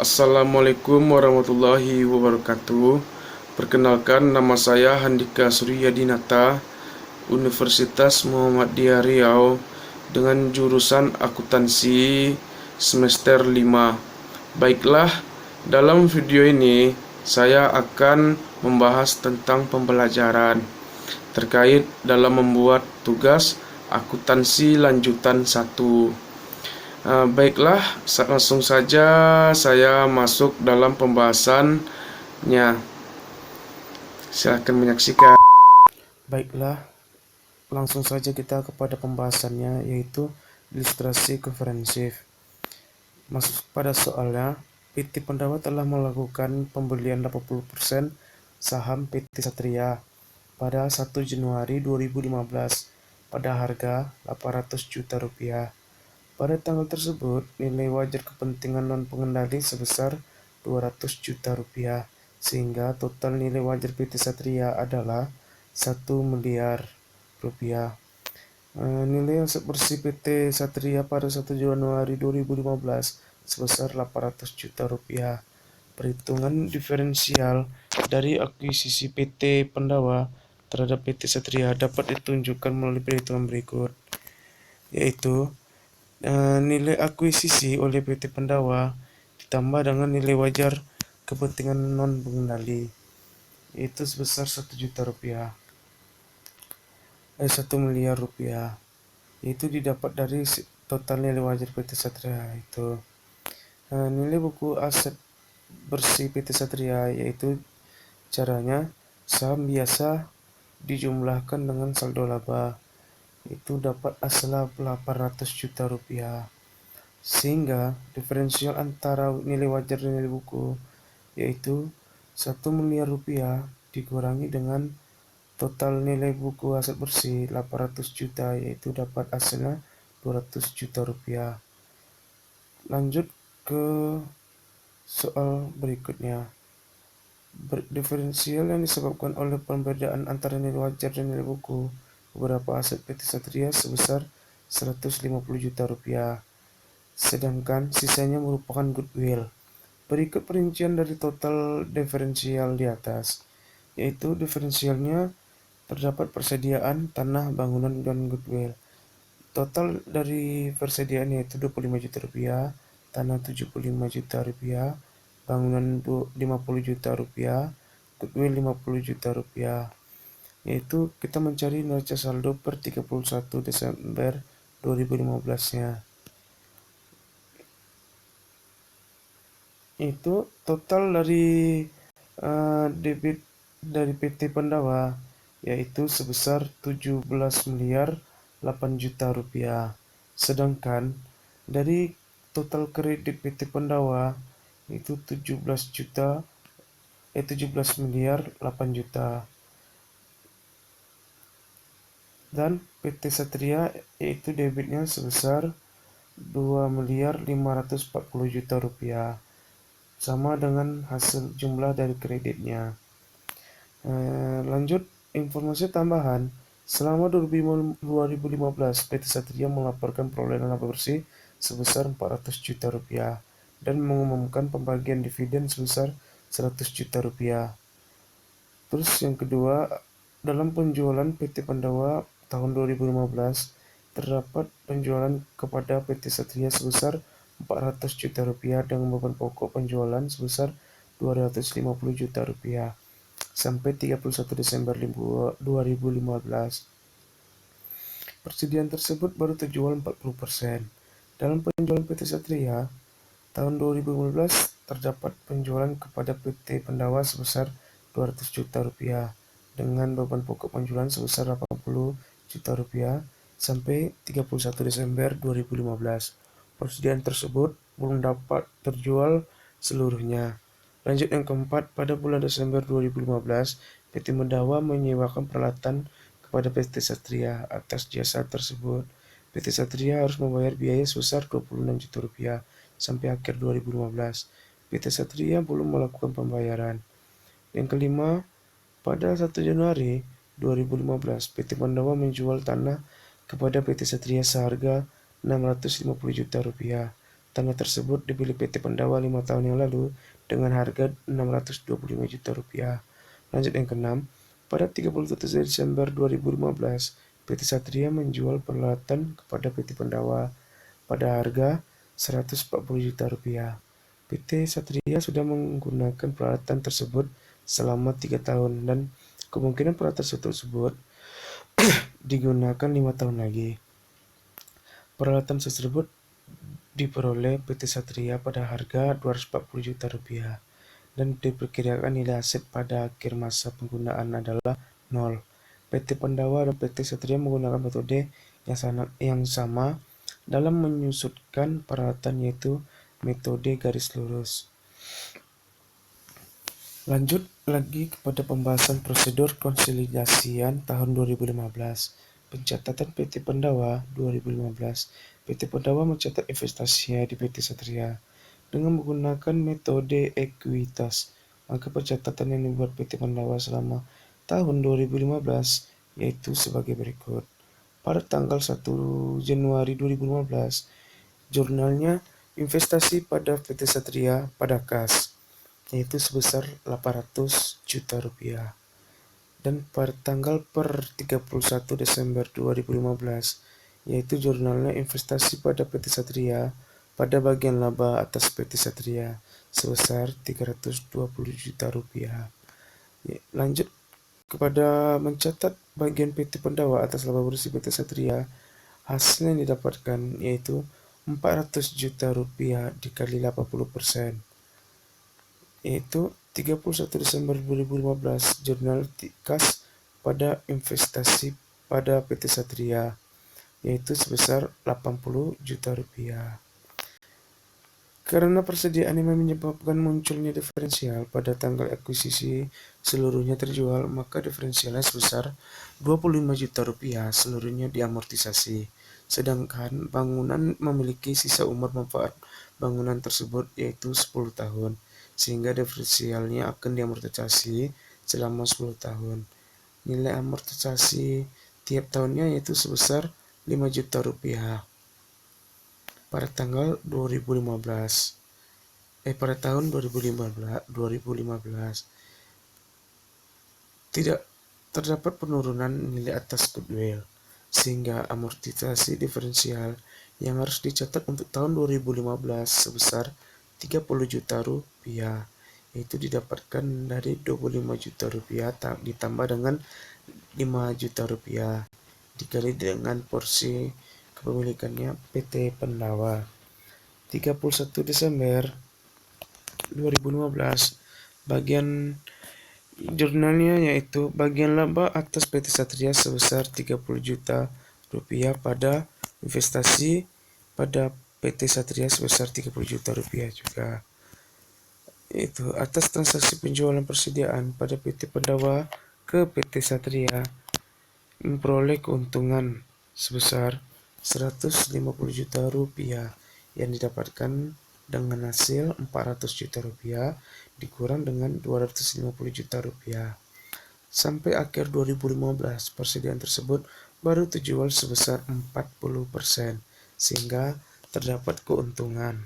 Assalamualaikum warahmatullahi wabarakatuh. Perkenalkan, nama saya Handika Suryadinata, Universitas Muhammadiyah Riau, dengan jurusan akuntansi semester 5. Baiklah, dalam video ini saya akan membahas tentang pembelajaran terkait dalam membuat tugas akuntansi lanjutan 1. Baiklah, langsung saja saya masuk dalam pembahasannya. Silahkan menyaksikan. Baiklah, langsung saja kita kepada pembahasannya, yaitu ilustrasi komprehensif. Masuk pada soalnya, PT Pandawa telah melakukan pembelian 80% saham PT Satria pada 1 Januari 2015 pada harga Rp800 juta. Pada tanggal tersebut, nilai wajar kepentingan non-pengendali sebesar Rp200 juta, sehingga total nilai wajar PT Satria adalah Rp1 miliar. Nilai aset bersih PT Satria pada 1 Januari 2015 sebesar Rp800 juta. Perhitungan diferensial dari akuisisi PT Pandawa terhadap PT Satria dapat ditunjukkan melalui perhitungan berikut, yaitu nilai akuisisi oleh PT Pandawa ditambah dengan nilai wajar kepentingan non pengendali, yaitu sebesar Rp1 miliar, yaitu didapat dari total nilai wajar PT Satria itu. Nilai buku aset bersih PT Satria, yaitu caranya saham biasa dijumlahkan dengan saldo laba, itu dapat hasil Rp800 juta, sehingga diferensial antara nilai wajar dan nilai buku, yaitu Rp1 miliar dikurangi dengan total nilai buku aset bersih Rp800 juta, yaitu dapat hasilnya Rp200 juta. Lanjut ke soal berikutnya. Diferensial yang disebabkan oleh perbedaan antara nilai wajar dan nilai buku beberapa aset PT Satria sebesar Rp150 juta, sedangkan sisanya merupakan goodwill. Berikut perincian dari total diferensial di atas, yaitu diferensialnya terdapat persediaan tanah, bangunan, dan goodwill. Total dari persediaan yaitu Rp25 juta, tanah Rp75 juta, bangunan Rp50 juta, goodwill Rp50 juta. Yaitu kita mencari neraca saldo per 31 Desember 2015-nya. Itu total dari debit dari PT Pandawa yaitu sebesar Rp17 miliar 8 juta. Sedangkan dari total kredit PT Pandawa itu 17 miliar 8 juta. Dan PT Satria yaitu debitnya sebesar Rp2 miliar 540 juta, sama dengan hasil jumlah dari kreditnya. Lanjut, informasi tambahan. Selama 2015, PT Satria melaporkan perolehan laba bersih sebesar Rp400 juta dan mengumumkan pembagian dividen sebesar Rp100 juta. Terus yang kedua, dalam penjualan PT Pandawa tahun 2015 terdapat penjualan kepada PT Satria sebesar Rp400 juta dengan beban pokok penjualan sebesar Rp250 juta sampai 31 Desember 2015. Persediaan tersebut baru terjual 40%. Dalam penjualan PT Satria tahun 2015 terdapat penjualan kepada PT Pandawa sebesar Rp200 juta dengan beban pokok penjualan sebesar Rp80 juta sampai 31 Desember 2015. Persediaan tersebut belum dapat terjual seluruhnya. Lanjut yang keempat, pada bulan Desember 2015, PT Pandawa menyewakan peralatan kepada PT Satria. Atas jasa tersebut, PT Satria harus membayar biaya sebesar Rp26 juta sampai akhir 2015. PT Satria belum melakukan pembayaran. Yang kelima, pada 1 Januari 2015, PT Pandawa menjual tanah kepada PT Satria seharga Rp650 juta. Tanah tersebut dibeli PT Pandawa 5 tahun yang lalu dengan harga Rp625 juta. Lanjut yang keenam, pada 31 Desember 2015, PT Satria menjual peralatan kepada PT Pandawa pada harga Rp140 juta. PT Satria sudah menggunakan peralatan tersebut selama 3 tahun dan kemungkinan peralatan tersebut digunakan 5 tahun lagi. Peralatan tersebut diperoleh PT Satria pada harga Rp240 juta dan diperkirakan nilai aset pada akhir masa penggunaan adalah nol. PT Pandawa dan PT Satria menggunakan metode yang sama dalam menyusutkan peralatan, yaitu metode garis lurus. Lanjut lagi kepada pembahasan prosedur konsolidasian tahun 2015. Pencatatan PT Pandawa 2015. PT Pandawa mencatat investasinya di PT Satria dengan menggunakan metode ekuitas. Maka pencatatan yang dibuat PT Pandawa selama tahun 2015 yaitu sebagai berikut. Pada tanggal 1 Januari 2015, jurnalnya investasi pada PT Satria pada kas yaitu sebesar Rp800 juta. Dan pada tanggal per 31 Desember 2015, yaitu jurnalnya investasi pada PT Satria pada bagian laba atas PT Satria sebesar Rp320 juta. Lanjut kepada mencatat bagian PT Pandawa atas laba bersih PT Satria, hasil yang didapatkan yaitu Rp400 juta dikali 80%. Yaitu 31 Desember 2015, jurnal kas pada investasi pada PT Satria yaitu sebesar Rp80 juta. Karena persediaan yang menyebabkan munculnya diferensial pada tanggal akuisisi seluruhnya terjual, maka diferensialnya sebesar Rp25 juta seluruhnya diamortisasi. Sedangkan bangunan memiliki sisa umur manfaat bangunan tersebut yaitu 10 tahun, sehingga diferensialnya akan diamortisasi selama 10 tahun. Nilai amortisasi tiap tahunnya yaitu sebesar Rp5 juta pada tanggal 2015. Pada tahun 2015 tidak terdapat penurunan nilai atas goodwill, sehingga amortisasi diferensial yang harus dicatat untuk tahun 2015 sebesar Rp30 juta, yaitu didapatkan dari Rp25 juta ditambah dengan Rp5 juta dikali dengan porsi kepemilikannya PT Pandawa. 31 Desember 2015, bagian jurnalnya yaitu bagian laba atas PT Satria sebesar Rp30 juta pada investasi pada PT Satria sebesar Rp30 juta juga. Itu atas transaksi penjualan persediaan pada PT Pandawa ke PT Satria memperoleh keuntungan sebesar Rp150 juta yang didapatkan dengan hasil Rp400 juta dikurang dengan Rp250 juta. Sampai akhir 2015, persediaan tersebut baru terjual sebesar 40%, sehingga terdapat keuntungan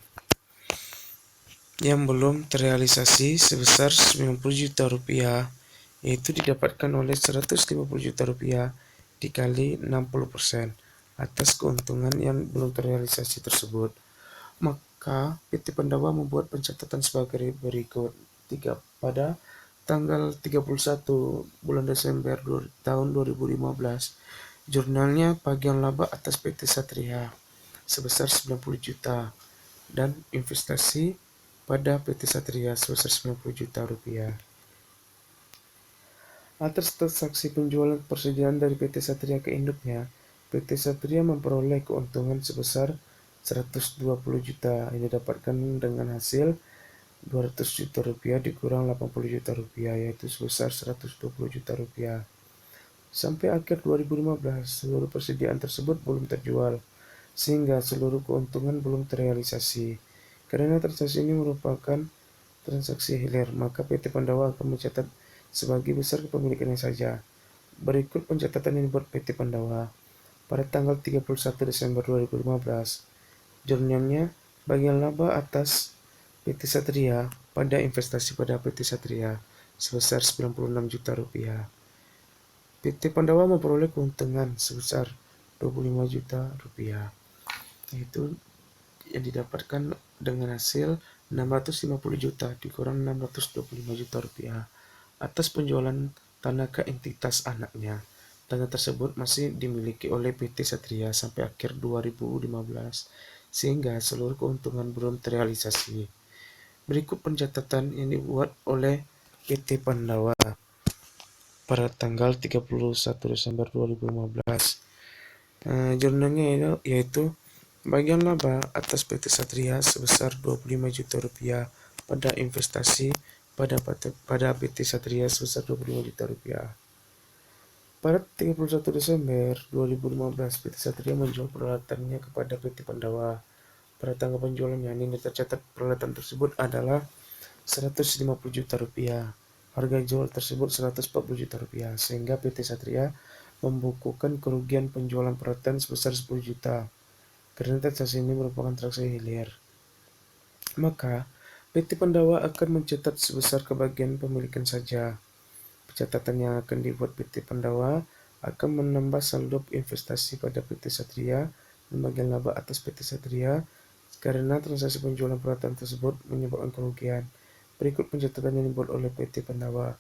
yang belum terrealisasi sebesar Rp90 juta, yaitu didapatkan oleh Rp150 juta dikali 60% atas keuntungan yang belum terrealisasi tersebut. Maka PT Pandawa membuat pencatatan sebagai berikut. Pada tanggal 31 bulan Desember tahun 2015, jurnalnya bagian laba atas PT Satria sebesar Rp90 juta dan investasi pada PT Satria sebesar Rp90 juta. Atas transaksi penjualan persediaan dari PT Satria ke induknya, PT Satria memperoleh keuntungan sebesar Rp120 juta yang didapatkan dengan hasil Rp200 juta dikurang Rp80 juta, yaitu sebesar Rp120 juta. Sampai akhir 2015, seluruh persediaan tersebut belum terjual, sehingga seluruh keuntungan belum terrealisasi. Karena transaksi ini merupakan transaksi hilir, maka PT Pandawa akan mencatat sebagai besar kepemilikannya saja. Berikut pencatatan yang dibuat PT Pandawa. Pada tanggal 31 Desember 2015, jurnalnya Bagian laba atas PT Satria pada investasi pada PT Satria sebesar 96 juta rupiah. PT Pandawa memperoleh keuntungan sebesar 25 juta rupiah, yaitu yang didapatkan dengan hasil 650 juta dikurang 625 juta rupiah atas penjualan tanah ke entitas anaknya. Tanah tersebut masih dimiliki oleh PT Satria sampai akhir 2015, sehingga seluruh keuntungan belum terrealisasi. Berikut pencatatan yang dibuat oleh PT Pandawa pada tanggal 31 Desember 2015. Jurnalnya yaitu bagian laba atas PT Satria sebesar 25 juta rupiah pada investasi pada PT Satria sebesar 25 juta rupiah. Pada 31 Desember 2015, PT Satria menjual peralatannya kepada PT Pandawa. Pada tanggal penjualannya ini tercatat peralatan tersebut adalah 150 juta rupiah. Harga jual tersebut 140 juta rupiah, sehingga PT Satria membukukan kerugian penjualan peralatan sebesar 10 juta. Karena transaksi ini merupakan transaksi hilir, maka PT Pandawa akan mencatat sebesar kebagian pemilikan saja. Pencatatan yang akan dibuat PT Pandawa akan menambah saldo investasi pada PT Satria dan bagian laba atas PT Satria karena transaksi penjualan peralatan tersebut menyebabkan kerugian. Berikut pencatatan yang dibuat oleh PT Pandawa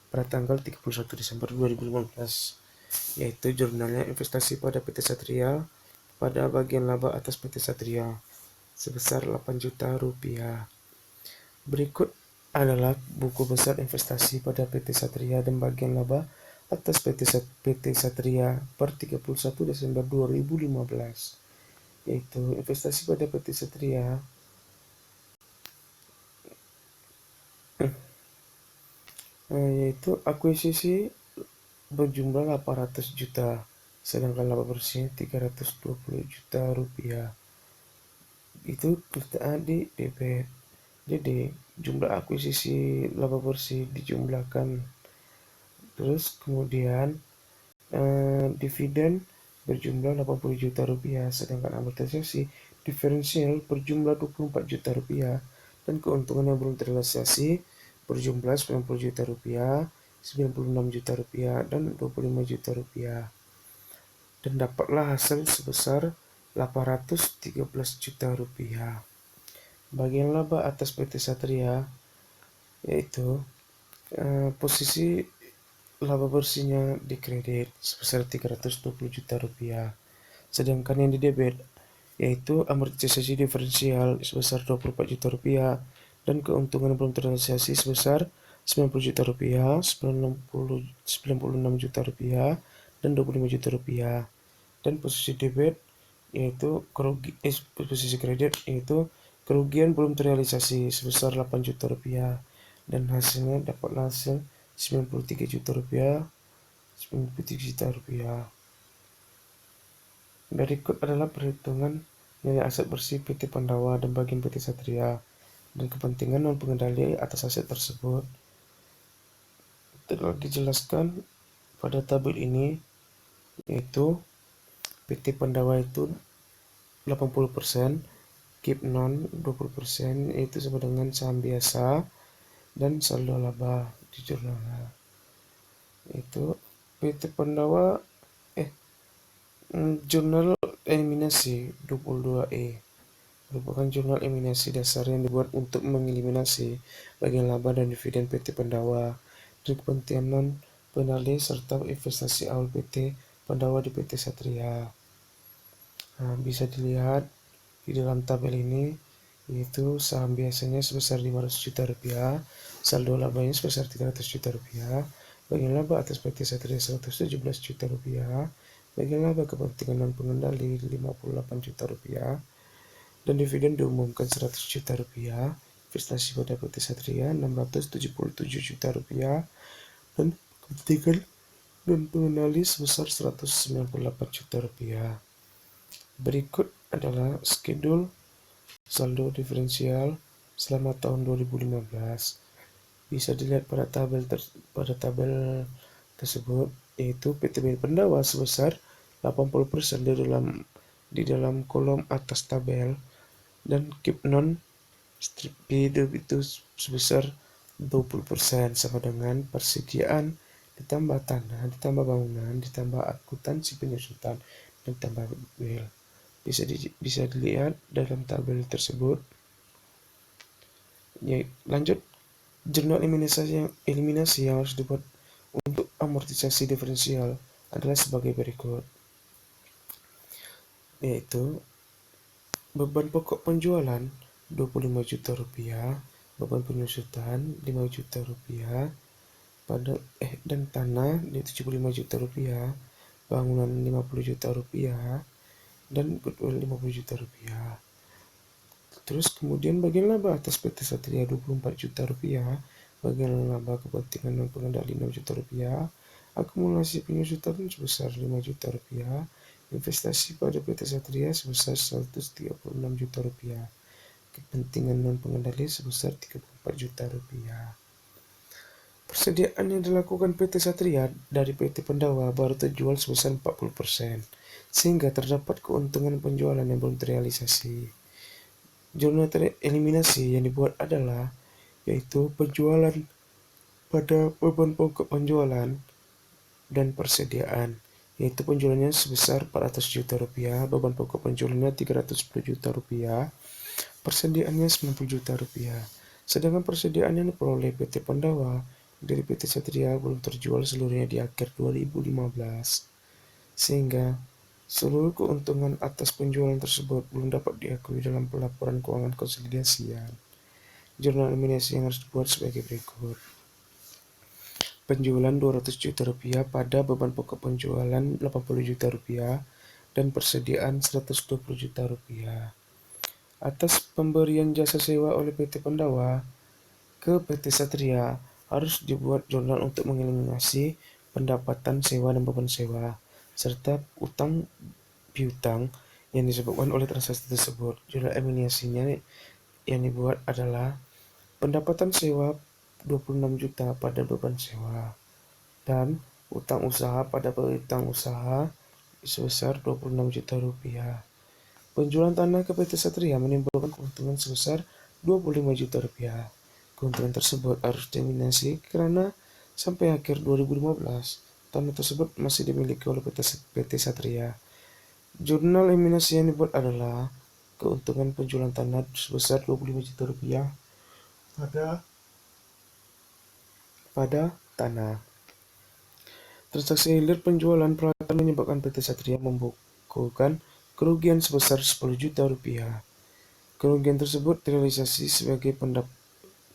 pada tanggal 31 Desember 2015, yaitu jurnalnya investasi pada PT Satria pada bagian laba atas PT Satria sebesar 8 juta rupiah. Berikut adalah buku besar investasi pada PT Satria dan bagian laba atas PT Satria per 31 Desember 2015, yaitu investasi pada PT Satria yaitu akuisisi berjumlah 800 juta, sedangkan laba bersih 320 juta rupiah. Itu kita di debit. Jadi jumlah akuisisi laba bersih dijumlahkan, terus kemudian dividen berjumlah 80 juta rupiah, sedangkan amortisasi diferensial berjumlah 24 juta rupiah, dan keuntungan yang belum terrealisasi berjumlah 90 juta rupiah, 96 juta rupiah, dan 25 juta rupiah. Dan dapatlah hasil sebesar 813 juta rupiah. Bagian laba atas PT Satria yaitu posisi laba bersihnya di kredit sebesar 320 juta rupiah. Sedangkan yang di debit yaitu amortisasi diferensial sebesar 24 juta rupiah dan keuntungan belum terrealisasi sebesar 90 juta rupiah, 96 juta rupiah, dan 25 juta rupiah. Dan posisi debit yaitu posisi kredit yaitu kerugian belum terrealisasi sebesar 8 juta rupiah dan hasilnya dapatlah hasil 93 juta rupiah, 93 juta rupiah. Berikut adalah perhitungan nilai aset bersih PT Pandawa dan bagian PT Satria dan kepentingan non pengendali atas aset tersebut. Telah dijelaskan pada tabel ini, yaitu PT Pandawa itu 80%, KIP non 20%, yaitu sama dengan saham biasa, dan saldo laba di jurnal. Itu PT Pandawa jurnal eliminasi 22E merupakan jurnal eliminasi dasar yang dibuat untuk mengeliminasi bagian laba dan dividen PT Pandawa dari kepentingan non pengendali serta investasi awal PT Pandawa di PT Satria. Bisa dilihat di dalam tabel ini, yaitu saham biasanya sebesar 500 juta rupiah, saldo labanya sebesar 300 juta rupiah, bagian laba atas PT Satria 117 juta rupiah, bagian laba kepentingan non pengendali 58 juta rupiah, dan dividen diumumkan 100 juta rupiah, investasi pada PT Satria 677 juta rupiah, dan kepentingan non pengendali sebesar 198 juta rupiah. Berikut adalah skedul saldo diferensial selama tahun 2015. Bisa dilihat pada tabel tersebut, yaitu PT Pandawa sebesar 80% di dalam kolom atas tabel dan keep non strip B itu sebesar 20% sama dengan persediaan ditambah tanah, ditambah bangunan, ditambah akuntansi penyusutan, dan tambah goodwill. Bisa dilihat dalam tabel tersebut. Ya, lanjut, jurnal eliminasi yang harus dibuat untuk amortisasi diferensial adalah sebagai berikut, yaitu beban pokok penjualan 25 juta rupiah, beban penyusutan 5 juta rupiah, dan tanah di 75 juta rupiah, bangunan 50 juta rupiah, dan goodwill 50 juta rupiah. Terus kemudian bagian laba atas PT Satria 24 juta rupiah, bagian laba kepentingan non pengendali 6 juta rupiah, akumulasi penyusutan sebesar 5 juta rupiah, investasi pada PT Satria sebesar 136 juta rupiah, kepentingan non pengendali sebesar 34 juta rupiah. Persediaan yang dilakukan PT Satria dari PT Pandawa baru terjual sebesar 40%, sehingga terdapat keuntungan penjualan yang belum terrealisasi. Jurnal eliminasi yang dibuat adalah yaitu penjualan pada beban pokok penjualan dan persediaan, yaitu penjualannya sebesar 400 juta rupiah, beban pokok penjualannya 310 juta rupiah, persediaannya 90 juta rupiah. Sedangkan persediaan yang diperoleh PT Pandawa dari PT Satria belum terjual seluruhnya di akhir 2015, sehingga seluruh keuntungan atas penjualan tersebut belum dapat diakui dalam pelaporan keuangan konsolidasian. Jurnal eliminasi yang harus dibuat sebagai berikut. Penjualan 200 juta rupiah pada beban pokok penjualan 80 juta rupiah dan persediaan 120 juta rupiah. Atas pemberian jasa sewa oleh PT Pandawa ke PT Satria harus dibuat jurnal untuk mengeliminasi pendapatan sewa dan beban sewa, serta utang piutang yang disebabkan oleh transaksi tersebut. Jurnal eliminasinya yang dibuat adalah pendapatan sewa 26 juta pada beban sewa dan utang usaha pada piutang usaha sebesar 26 juta rupiah. Penjualan tanah ke PT Satria menimbulkan keuntungan sebesar 25 juta rupiah. Keuntungan tersebut harus dieliminasi karena sampai akhir 2015 tanah tersebut masih dimiliki oleh PT Satria. Jurnal eliminasi yang dibuat adalah keuntungan penjualan tanah sebesar 25 juta rupiah pada tanah. Transaksi hilir penjualan peralatan menyebabkan PT Satria membukukan kerugian sebesar 10 juta rupiah. Kerugian tersebut direalisasi sebagai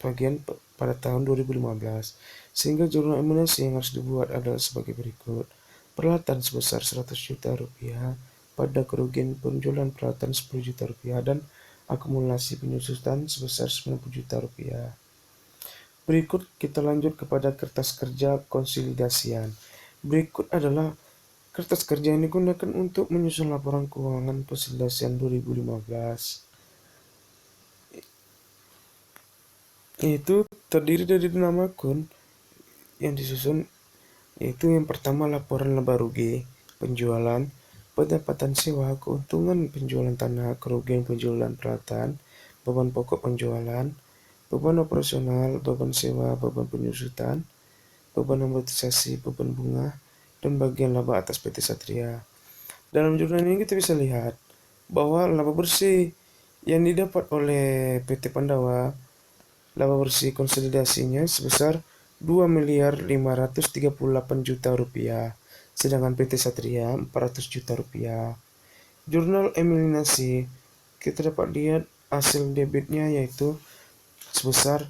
bagian pada tahun 2015, sehingga jurnal eliminasi yang harus dibuat adalah sebagai berikut. Peralatan sebesar 100 juta rupiah pada kerugian penjualan peralatan 10 juta rupiah dan akumulasi penyusutan sebesar 90 juta rupiah. Berikut kita lanjut kepada kertas kerja konsolidasian. Berikut adalah kertas kerja yang digunakan untuk menyusun laporan keuangan konsolidasian 2015. Yaitu terdiri dari 6 akun yang disusun, yaitu yang pertama laporan laba rugi, penjualan, pendapatan sewa, keuntungan penjualan tanah, kerugian penjualan peralatan, beban pokok penjualan, beban operasional, beban sewa, beban penyusutan, beban amortisasi, beban bunga, dan bagian laba atas PT Satria. Dalam jurnal ini kita bisa lihat bahwa laba bersih yang didapat oleh PT Pandawa, laba bersih konsolidasinya sebesar 2.538 juta rupiah, sedangkan PT Satria 400 juta rupiah. Jurnal eliminasi kita dapat lihat hasil debitnya yaitu sebesar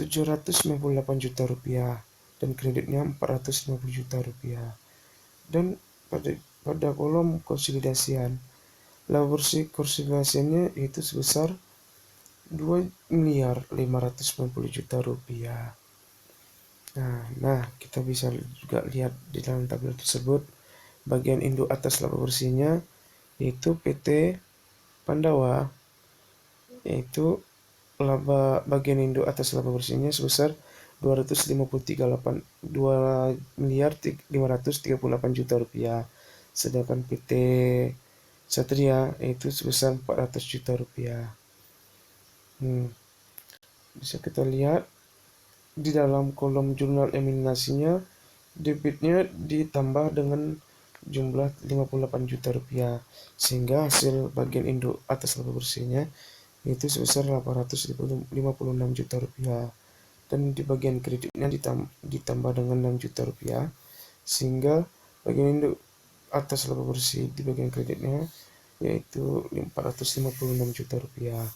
798 juta rupiah dan kreditnya 450 juta rupiah. Dan pada kolom konsolidasian, laba bersih konsolidasiannya yaitu sebesar 2.590 juta rupiah. Nah, kita bisa juga lihat di dalam tabel tersebut bagian induk atas laba bersihnya yaitu PT Pandawa, yaitu bagian induk atas laba bersihnya sebesar 2.538 juta rupiah, sedangkan PT Satria yaitu sebesar 400 juta rupiah. Bisa kita lihat di dalam kolom jurnal eliminasinya, debitnya ditambah dengan jumlah 58 juta rupiah, sehingga hasil bagian induk atas laba bersihnya yaitu sebesar 856 juta rupiah, dan di bagian kreditnya ditambah dengan 6 juta rupiah, sehingga bagian induk atas laba bersih di bagian kreditnya yaitu 456 juta rupiah.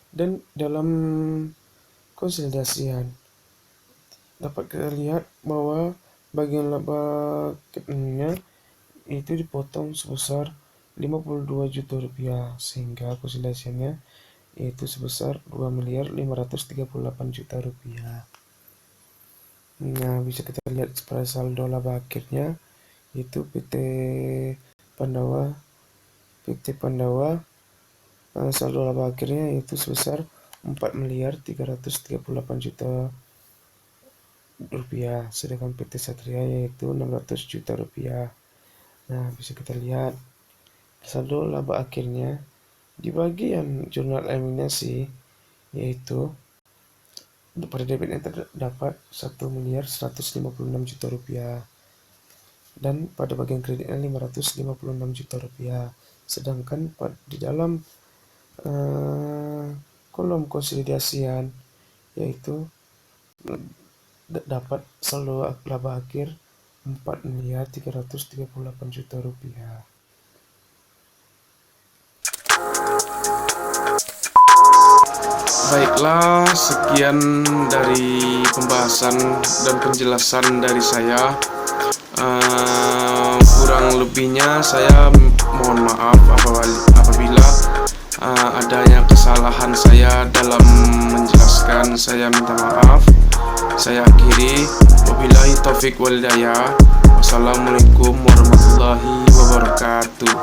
Dan dalam konsolidasian dapat kita lihat bahwa bagian laba kreditnya itu dipotong sebesar 52 juta rupiah, sehingga konsolidasinya yaitu sebesar 2.538 juta rupiah. Nah, bisa kita lihat pada saldo laba akhirnya yaitu PT Pandawa saldo laba akhirnya yaitu sebesar 4.338 juta rupiah, sedangkan PT Satria yaitu 600 juta rupiah. Nah, bisa kita lihat saldo laba akhirnya di bagian jurnal eliminasi yaitu pada debitnya terdapat 1.156 juta rupiah, dan pada bagian kreditnya 556 juta rupiah. Sedangkan di dalam kolom konsolidasian yaitu dapat saldo laba akhir 4.338 juta rupiah. Baiklah, sekian dari pembahasan dan penjelasan dari saya. Kurang lebihnya saya mohon maaf apabila adanya kesalahan saya dalam menjelaskan. Saya minta maaf. Saya akhiri, wabillahi taufik wal hidayah. Wassalamualaikum warahmatullahi wabarakatuh.